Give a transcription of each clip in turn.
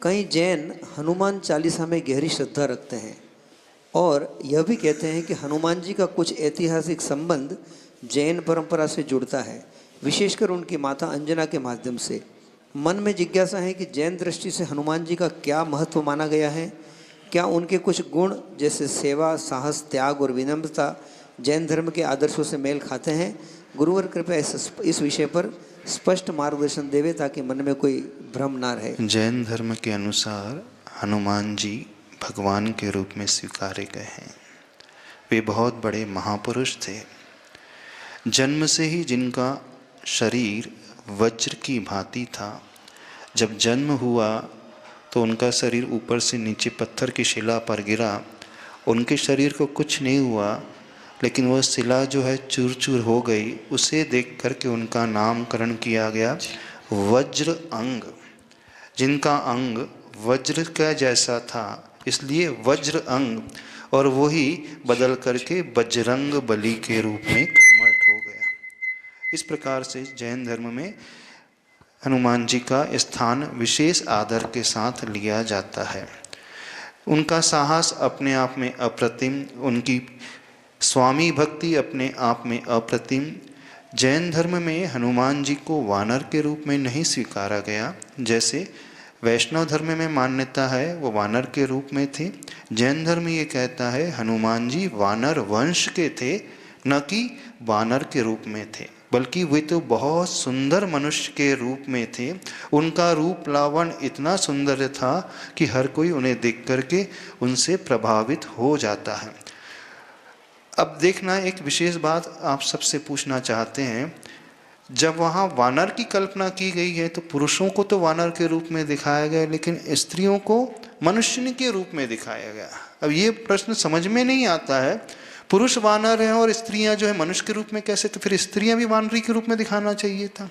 कई जैन हनुमान चालीसा में गहरी श्रद्धा रखते हैं और यह भी कहते हैं कि हनुमान जी का कुछ ऐतिहासिक संबंध जैन परंपरा से जुड़ता है, विशेषकर उनकी माता अंजना के माध्यम से। मन में जिज्ञासा है कि जैन दृष्टि से हनुमान जी का क्या महत्व माना गया है। क्या उनके कुछ गुण जैसे सेवा, साहस, त्याग और विनम्रता जैन धर्म के आदर्शों से मेल खाते हैं? गुरुवर कृपया इस विषय पर स्पष्ट मार्गदर्शन देवे ताकि मन में कोई भ्रम ना रहे। जैन धर्म के अनुसार हनुमान जी भगवान के रूप में स्वीकारे गए हैं। वे बहुत बड़े महापुरुष थे। जन्म से ही जिनका शरीर वज्र की भांति था, जब जन्म हुआ तो उनका शरीर ऊपर से नीचे पत्थर की शिला पर गिरा। उनके शरीर को कुछ नहीं हुआ, लेकिन वह शिला जो है चूर चूर हो गई। उसे देख करके उनका नामकरण किया गया वज्र अंग। जिनका अंग वज्र का जैसा था इसलिए वज्र अंग, और वही बदल करके बजरंग बली के रूप में कन्वर्ट हो गया। इस प्रकार से जैन धर्म में हनुमान जी का स्थान विशेष आदर के साथ लिया जाता है। उनका साहस अपने आप में अप्रतिम, उनकी स्वामी भक्ति अपने आप में अप्रतिम। जैन धर्म में हनुमान जी को वानर के रूप में नहीं स्वीकारा गया, जैसे वैष्णव धर्म में मान्यता है वो वानर के रूप में थे। जैन धर्म ये कहता है हनुमान जी वानर वंश के थे, न कि वानर के रूप में थे, बल्कि वे तो बहुत सुंदर मनुष्य के रूप में थे। उनका रूप लावण्य इतना सुंदर था कि हर कोई उन्हें देख करके उनसे प्रभावित हो जाता है। अब देखना, एक विशेष बात आप सबसे पूछना चाहते हैं। जब वहाँ वानर की कल्पना की गई है तो पुरुषों को तो वानर के रूप में दिखाया गया, लेकिन स्त्रियों को मनुष्य के रूप में दिखाया गया। अब ये प्रश्न समझ में नहीं आता है। पुरुष वानर हैं और स्त्रियां जो है मनुष्य के रूप में कैसे? तो फिर स्त्रियां भी वानरी के रूप में दिखाना चाहिए था।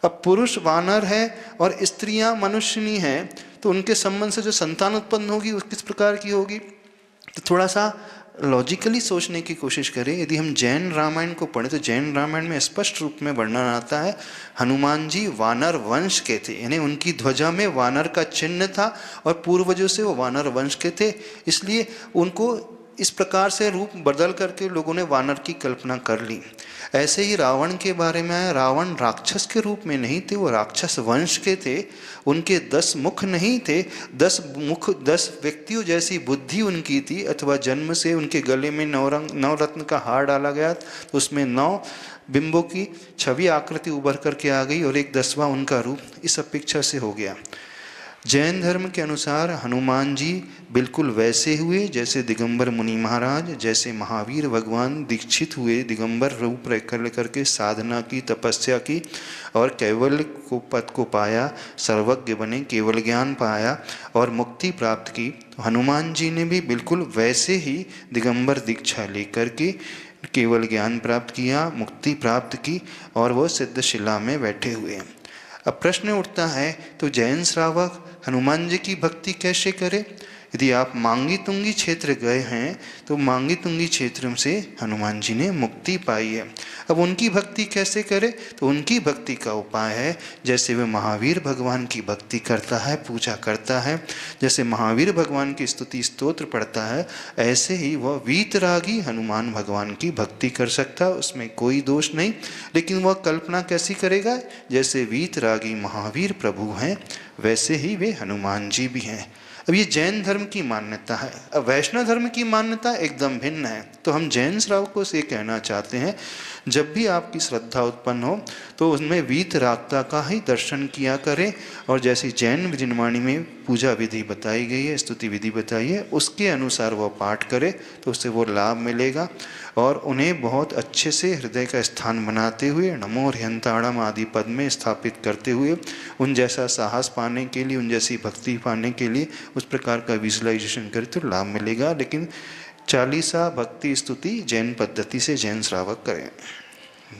अब पुरुष वानर है और स्त्रियां मनुष्यनी हैं, तो उनके संबंध से जो संतान उत्पन्न होगी वो किस प्रकार की होगी? तो थोड़ा सा लॉजिकली सोचने की कोशिश करें। यदि हम जैन रामायण को पढ़ें तो जैन रामायण में स्पष्ट रूप में वर्णन आता है हनुमान जी वानर वंश के थे, यानी उनकी ध्वजा में वानर का चिन्ह था और पूर्वजों से वो वानर वंश के थे। इसलिए उनको इस प्रकार से रूप बदल करके लोगों ने वानर की कल्पना कर ली। ऐसे ही रावण के बारे में आया, रावण राक्षस के रूप में नहीं थे, वो राक्षस वंश के थे। उनके 10 मुख नहीं थे, 10 मुख 10 व्यक्तियों जैसी बुद्धि उनकी थी, अथवा जन्म से उनके गले में नवरत्न का हार डाला गया तो उसमें 9 बिंबों की छवि आकृति उभर करके आ गई और एक 10वां उनका रूप इस अपेक्षा से हो गया। जैन धर्म के अनुसार हनुमान जी बिल्कुल वैसे हुए जैसे दिगंबर मुनि महाराज, जैसे महावीर भगवान दीक्षित हुए, दिगंबर रूप लेकर के साधना की, तपस्या की और कैवल्य को पद को पाया, सर्वज्ञ बने, केवल ज्ञान पाया और मुक्ति प्राप्त की। हनुमान जी ने भी बिल्कुल वैसे ही दिगंबर दीक्षा लेकर के केवल ज्ञान प्राप्त किया, मुक्ति प्राप्त की और वो सिद्धशिला में बैठे हुए हैं। अब प्रश्न उठता है तो जैन श्रावक हनुमान जी की भक्ति कैसे करें? यदि आप मांगी तुंगी क्षेत्र गए हैं तो मांगी तुंगी क्षेत्र से हनुमान जी ने मुक्ति पाई है। अब उनकी भक्ति कैसे करें? तो उनकी भक्ति का उपाय है जैसे वह महावीर भगवान की भक्ति करता है, पूजा करता है, जैसे महावीर भगवान की स्तुति स्तोत्र पढ़ता है, ऐसे ही वह वीतरागी हनुमान भगवान की भक्ति कर सकता है। उसमें कोई दोष नहीं, लेकिन वह कल्पना कैसी करेगा? जैसे वीतरागी महावीर प्रभु हैं वैसे ही वे हनुमान जी भी हैं। अब ये जैन धर्म की मान्यता है। अब वैष्णव धर्म की मान्यता एकदम भिन्न है। तो हम जैन श्रावकों से कहना चाहते हैं, जब भी आपकी श्रद्धा उत्पन्न हो तो उसमें वीतरागता का ही दर्शन किया करें और जैसी जैन विजनवाणी में पूजा विधि बताई गई है, स्तुति विधि बताई है, उसके अनुसार वह पाठ करे तो उससे वो लाभ मिलेगा। और उन्हें बहुत अच्छे से हृदय का स्थान बनाते हुए नमो ह्यंताड़म आदि पद में स्थापित करते हुए उन जैसा साहस पाने के लिए, उन जैसी भक्ति पाने के लिए उस प्रकार का विजुअलाइजेशन करे तो लाभ मिलेगा। लेकिन चालीसा भक्ति स्तुति जैन पद्धति से जैन श्रावक करें।